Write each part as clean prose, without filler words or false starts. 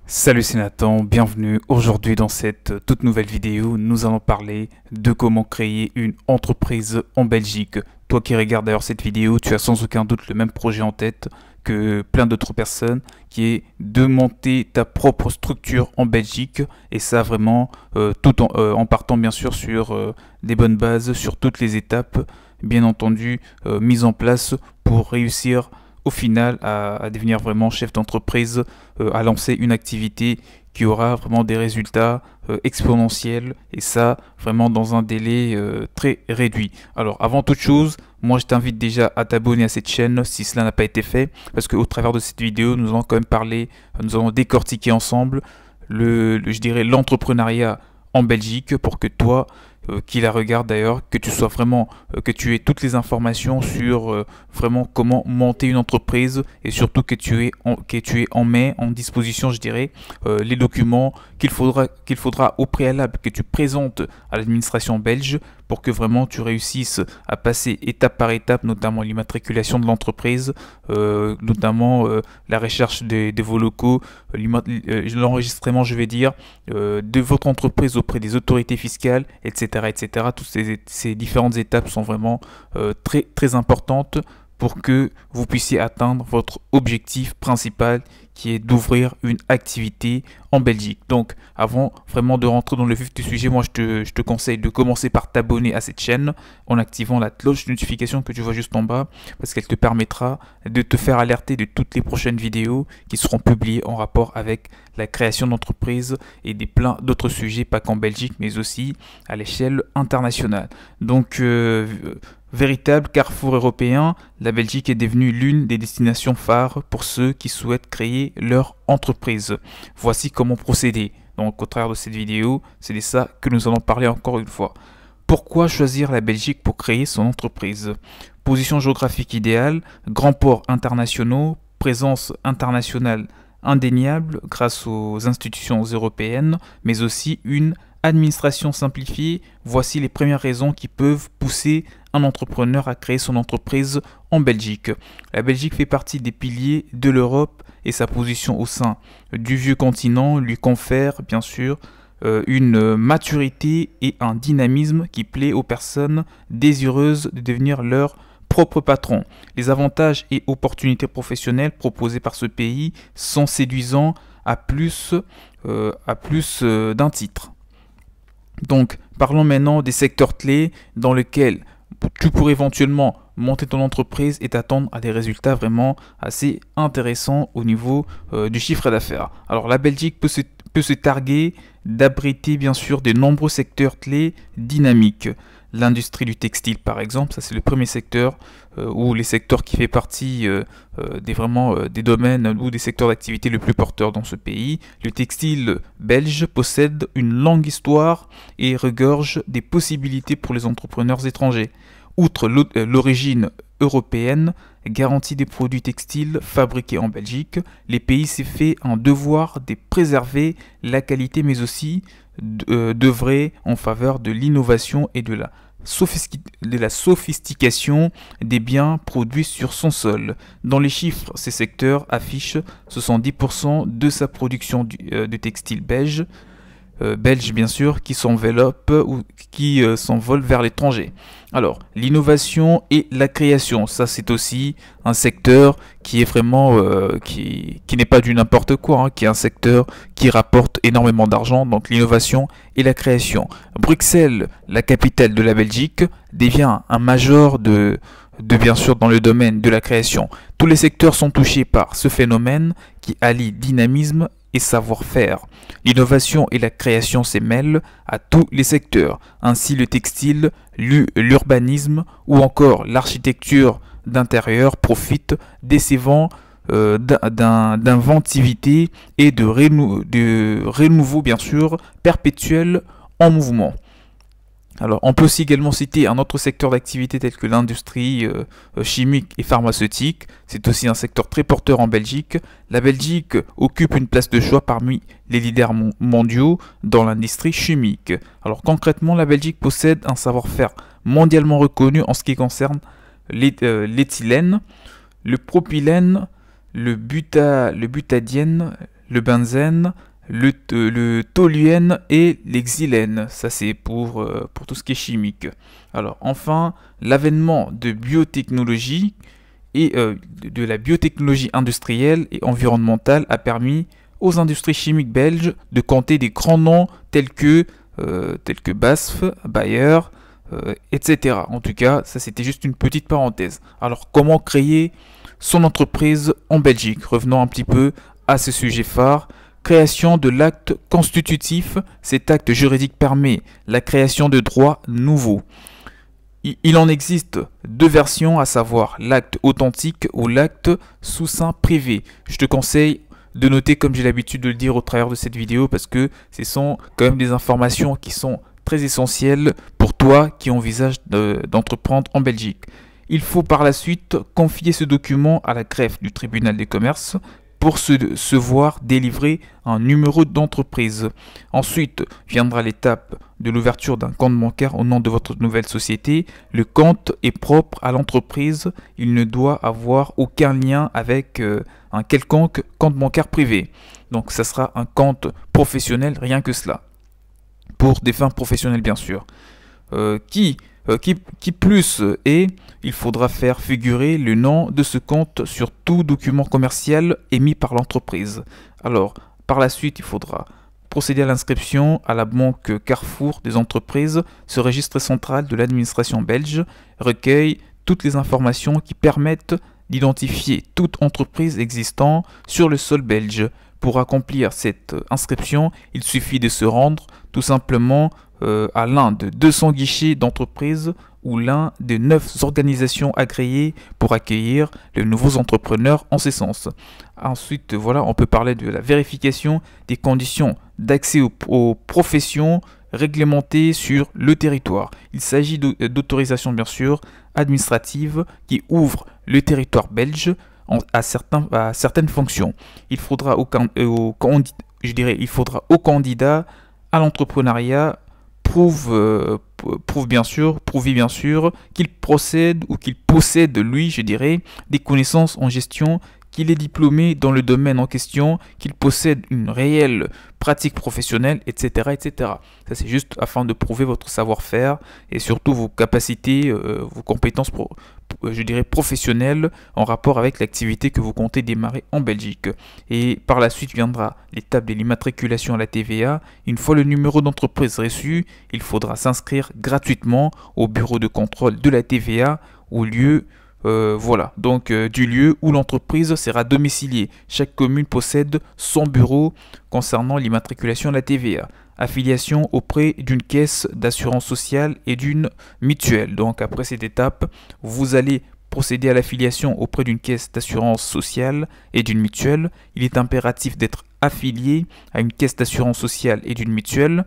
Salut, c'est Nathan, bienvenue. Aujourd'hui dans cette toute nouvelle vidéo, nous allons parler de comment créer une entreprise en Belgique. Toi qui regardes d'ailleurs cette vidéo, tu as sans aucun doute le même projet en tête que plein d'autres personnes, qui est de monter ta propre structure en Belgique, et ça vraiment tout en partant bien sûr sur des bonnes bases, sur toutes les étapes bien entendu mises en place pour réussir au final à devenir vraiment chef d'entreprise, à lancer une activité qui aura vraiment des résultats exponentiels, et ça vraiment dans un délai très réduit. Alors avant toute chose, moi je t'invite déjà à t'abonner à cette chaîne si cela n'a pas été fait, parce qu'au travers de cette vidéo nous allons quand même parler, nous allons décortiquer ensemble je dirais l'entrepreneuriat en Belgique, pour que toi qui la regarde d'ailleurs, que tu sois vraiment, que tu aies toutes les informations sur vraiment comment monter une entreprise, et surtout que tu aies en main, en disposition, je dirais, les documents qu'il faudra au préalable que tu présentes à l'administration belge, pour que vraiment tu réussisses à passer étape par étape, notamment l'immatriculation de l'entreprise, notamment la recherche de vos locaux, l'enregistrement, je vais dire, de votre entreprise auprès des autorités fiscales, etc. etc. Toutes ces différentes étapes sont vraiment très, très importantes pour que vous puissiez atteindre votre objectif principal, qui est d'ouvrir une activité en Belgique. Donc avant vraiment de rentrer dans le vif du sujet, moi je te conseille de commencer par t'abonner à cette chaîne en activant la cloche de notification que tu vois juste en bas, parce qu'elle te permettra de te faire alerter de toutes les prochaines vidéos qui seront publiées en rapport avec la création d'entreprise et des plein d'autres sujets, pas qu'en Belgique mais aussi à l'échelle internationale. Donc véritable carrefour européen, la Belgique est devenue l'une des destinations phares pour ceux qui souhaitent créer leur entreprise. Voici comment procéder. Donc au travers de cette vidéo, c'est de ça que nous allons parler encore une fois. Pourquoi choisir la Belgique pour créer son entreprise? Position géographique idéale, grands ports internationaux, présence internationale indéniable grâce aux institutions européennes, mais aussi une administration simplifiée. Voici les premières raisons qui peuvent pousser un entrepreneur à créer son entreprise en Belgique. La Belgique fait partie des piliers de l'Europe, et sa position au sein du vieux continent lui confère bien sûr une maturité et un dynamisme qui plaît aux personnes désireuses de devenir leur propre patron. Les avantages et opportunités professionnelles proposés par ce pays sont séduisants à plus d'un titre. Donc, parlons maintenant des secteurs clés dans lesquels tu pourrais éventuellement monter ton entreprise et t'attendre à des résultats vraiment assez intéressants au niveau du chiffre d'affaires. Alors, la Belgique peut se targuer d'abriter bien sûr de nombreux secteurs clés dynamiques. L'industrie du textile par exemple, ça c'est le premier secteur, ou les secteurs qui fait partie des domaines ou des secteurs d'activité les plus porteurs dans ce pays. Le textile belge possède une longue histoire et regorge des possibilités pour les entrepreneurs étrangers. Outre l'origine européenne garantie des produits textiles fabriqués en Belgique, les pays s'est fait un devoir de préserver la qualité, mais aussi d'œuvrer en faveur de l'innovation et de la sophistication des biens produits sur son sol. Dans les chiffres, ces secteurs affichent 70% de sa production de textile belge bien sûr, qui s'enveloppe ou qui s'envole vers l'étranger. Alors, l'innovation et la création, ça c'est aussi un secteur qui est vraiment, qui n'est pas du n'importe quoi, hein, qui est un secteur qui rapporte énormément d'argent, donc l'innovation et la création. Bruxelles, la capitale de la Belgique, devient un major de bien sûr dans le domaine de la création. Tous les secteurs sont touchés par ce phénomène qui allie dynamisme et savoir-faire. L'innovation et la création s'émêlent à tous les secteurs, ainsi le textile, l'urbanisme ou encore l'architecture d'intérieur profitent des vents d'inventivité et de renouveau bien sûr perpétuel en mouvement. Alors, on peut aussi également citer un autre secteur d'activité tel que l'industrie chimique et pharmaceutique. C'est aussi un secteur très porteur en Belgique. La Belgique occupe une place de choix parmi les leaders mondiaux dans l'industrie chimique. Alors concrètement, la Belgique possède un savoir-faire mondialement reconnu en ce qui concerne l'éthylène, le propylène, le butadiène, le benzène, le toluène et les xylènes. Ça c'est pour tout ce qui est chimique. Alors enfin, l'avènement de biotechnologie et de la biotechnologie industrielle et environnementale a permis aux industries chimiques belges de compter des grands noms tels que BASF, Bayer, etc. En tout cas, ça c'était juste une petite parenthèse. Alors comment créer son entreprise en Belgique? Revenons un petit peu à ce sujet phare. Création de l'acte constitutif. Cet acte juridique permet la création de droits nouveaux. Il en existe deux versions, à savoir l'acte authentique ou l'acte sous seing privé. Je te conseille de noter, comme j'ai l'habitude de le dire au travers de cette vidéo, parce que ce sont quand même des informations qui sont très essentielles pour toi qui envisage d'entreprendre en Belgique. Il faut par la suite confier ce document à la greffe du tribunal des commerces pour se voir délivrer un numéro d'entreprise. Ensuite viendra l'étape de l'ouverture d'un compte bancaire au nom de votre nouvelle société. Le compte est propre à l'entreprise, il ne doit avoir aucun lien avec un quelconque compte bancaire privé. Donc ça sera un compte professionnel, rien que cela. Pour des fins professionnelles bien sûr. Qui plus est, il faudra faire figurer le nom de ce compte sur tout document commercial émis par l'entreprise. Alors, par la suite, il faudra procéder à l'inscription à la banque Carrefour des entreprises. Ce registre central de l'administration belge recueille toutes les informations qui permettent d'identifier toute entreprise existant sur le sol belge. Pour accomplir cette inscription, il suffit de se rendre tout simplement à l'un de 200 guichets d'entreprise ou l'un des 9 organisations agréées pour accueillir les nouveaux entrepreneurs en ce sens. Ensuite, voilà, on peut parler de la vérification des conditions d'accès aux professions réglementées sur le territoire. Il s'agit d'autorisations bien sûr administratives qui ouvrent le territoire belge à certaines fonctions. Il faudra au candidat à l'entrepreneuriat prouver bien sûr qu'il procède ou qu'il possède des connaissances en gestion, qu'il est diplômé dans le domaine en question, qu'il possède une réelle pratique professionnelle, etc. etc. Ça c'est juste afin de prouver votre savoir-faire et surtout vos capacités, vos compétences professionnelles en rapport avec l'activité que vous comptez démarrer en Belgique. Et par la suite viendra l'étape de l'immatriculation à la TVA. Une fois le numéro d'entreprise reçu, il faudra s'inscrire gratuitement au bureau de contrôle de la TVA au lieu du lieu où l'entreprise sera domiciliée. Chaque commune possède son bureau concernant l'immatriculation à la TVA. Affiliation auprès d'une caisse d'assurance sociale et d'une mutuelle. Donc après cette étape, vous allez procéder à l'affiliation auprès d'une caisse d'assurance sociale et d'une mutuelle. Il est impératif d'être affilié à une caisse d'assurance sociale et d'une mutuelle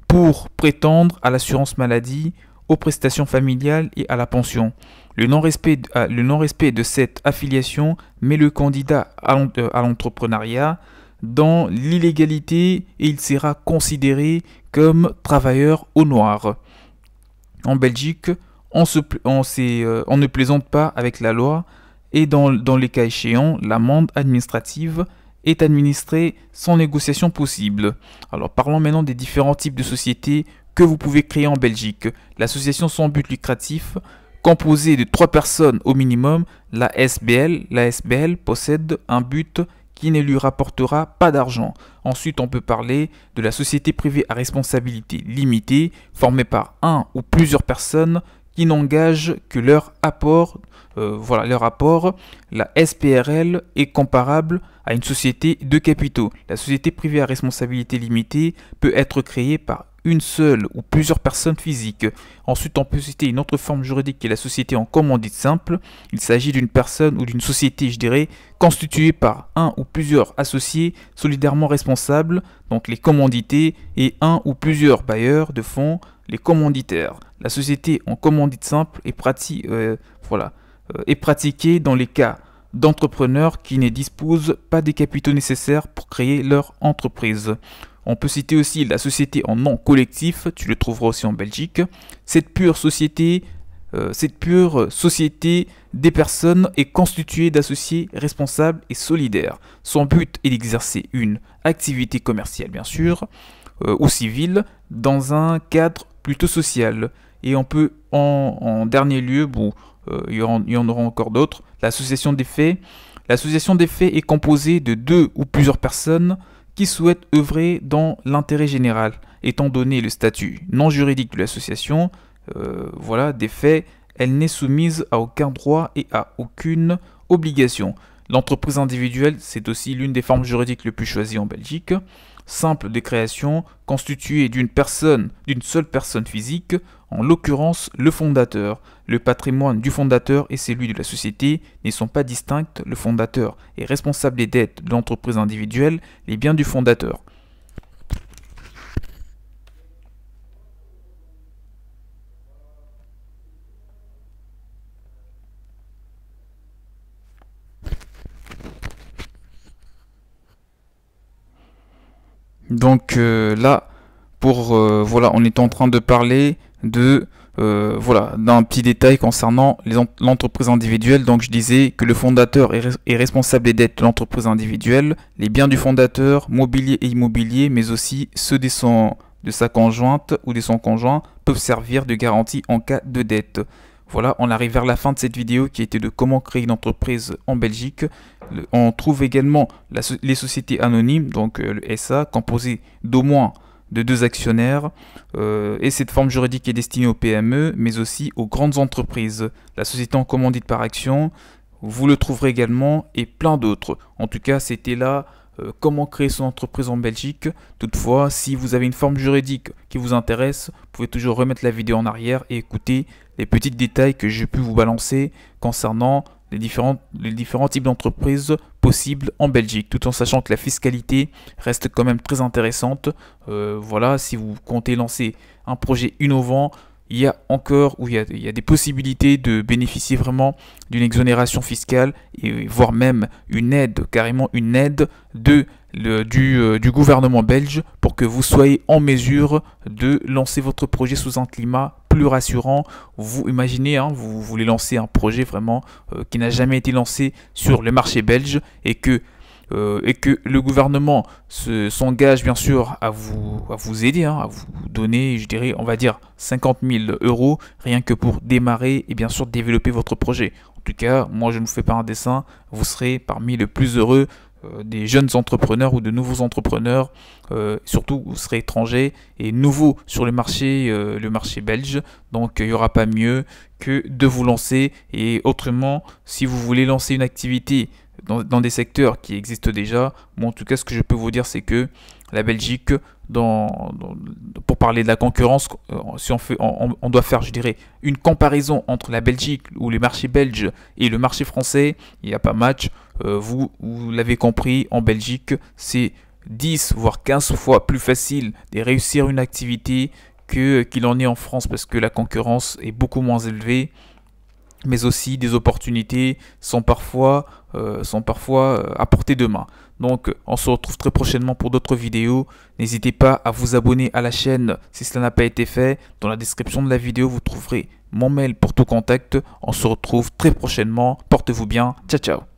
pour prétendre à l'assurance maladie, aux prestations familiales et à la pension. Le non-respect de cette affiliation met le candidat à l'entrepreneuriat dans l'illégalité et il sera considéré comme travailleur au noir. En Belgique, on ne plaisante pas avec la loi et dans les cas échéants, l'amende administrative est administrée sans négociation possible. Alors parlons maintenant des différents types de sociétés que vous pouvez créer en Belgique. L'association sans but lucratif, composée de 3 personnes au minimum, la SBL possède un but qui ne lui rapportera pas d'argent. Ensuite, on peut parler de la société privée à responsabilité limitée, formée par un ou plusieurs personnes qui n'engagent que leur apport. La SPRL est comparable à une société de capitaux. La société privée à responsabilité limitée peut être créée par une seule ou plusieurs personnes physiques. Ensuite, on peut citer une autre forme juridique qui est la société en commandite simple. Il s'agit d'une personne ou d'une société, constituée par un ou plusieurs associés solidairement responsables, donc les commandités, et un ou plusieurs bailleurs de fonds, les commanditaires. La société en commandite simple est pratiquée dans les cas d'entrepreneurs qui ne disposent pas des capitaux nécessaires pour créer leur entreprise. On peut citer aussi la société en nom collectif, tu le trouveras aussi en Belgique. Cette pure société Cette pure société des personnes est constituée d'associés responsables et solidaires. Son but est d'exercer une activité commerciale, bien sûr, ou civile, dans un cadre plutôt social. Et on peut, en dernier lieu, bon, il y en aura encore d'autres, l'association des faits. L'association des faits est composée de 2 ou plusieurs personnes qui souhaitent œuvrer dans l'intérêt général. Étant donné le statut non juridique de l'association, voilà, des faits, elle n'est soumise à aucun droit et à aucune obligation. L'entreprise individuelle, c'est aussi l'une des formes juridiques les plus choisies en Belgique. Simple de création, constituée d'une seule personne physique, en l'occurrence le fondateur. Le patrimoine du fondateur et celui de la société ne sont pas distincts. Le fondateur est responsable des dettes de l'entreprise individuelle, les biens du fondateur. Donc là, voilà, on est en train de parler de voilà, d'un petit détail concernant l'entreprise individuelle. Donc je disais que le fondateur est responsable des dettes de l'entreprise individuelle, les biens du fondateur, mobilier et immobilier, mais aussi ceux de sa conjointe ou de son conjoint peuvent servir de garantie en cas de dette. Voilà, on arrive vers la fin de cette vidéo qui était de comment créer une entreprise en Belgique. On trouve également les sociétés anonymes, donc le SA, composé d'au moins de 2 actionnaires. Et cette forme juridique est destinée aux PME, mais aussi aux grandes entreprises. La société en commandite par action, vous le trouverez également, et plein d'autres. En tout cas, c'était là comment créer son entreprise en Belgique. Toutefois, si vous avez une forme juridique qui vous intéresse, vous pouvez toujours remettre la vidéo en arrière et écouter les petits détails que j'ai pu vous balancer concernant les différents types d'entreprises possibles en Belgique, tout en sachant que la fiscalité reste quand même très intéressante. Voilà, si vous comptez lancer un projet innovant, il y a des possibilités de bénéficier vraiment d'une exonération fiscale et voire même une aide, carrément une aide du gouvernement belge pour que vous soyez en mesure de lancer votre projet sous un climat plus rassurant. Vous imaginez, hein, vous voulez lancer un projet vraiment qui n'a jamais été lancé sur le marché belge et que le gouvernement s'engage bien sûr à vous aider, hein, à vous donner, je dirais, on va dire 50 000 € rien que pour démarrer et bien sûr développer votre projet. En tout cas, moi je ne vous fais pas un dessin, vous serez parmi les plus heureux des jeunes entrepreneurs ou de nouveaux entrepreneurs, surtout vous serez étrangers et nouveaux sur le marché belge, donc il n'y aura pas mieux que de vous lancer. Et autrement, si vous voulez lancer une activité dans des secteurs qui existent déjà, moi en tout cas ce que je peux vous dire c'est que la Belgique, pour parler de la concurrence, si on doit faire, je dirais, une comparaison entre la Belgique ou les marchés belges et le marché français, il n'y a pas match. Vous l'avez compris, en Belgique, c'est 10 voire 15 fois plus facile de réussir une activité qu'il en est en France parce que la concurrence est beaucoup moins élevée. Mais aussi des opportunités sont parfois à portée de main. Donc on se retrouve très prochainement pour d'autres vidéos. N'hésitez pas à vous abonner à la chaîne si cela n'a pas été fait. Dans la description de la vidéo, vous trouverez mon mail pour tout contact. On se retrouve très prochainement. Portez-vous bien. Ciao, ciao.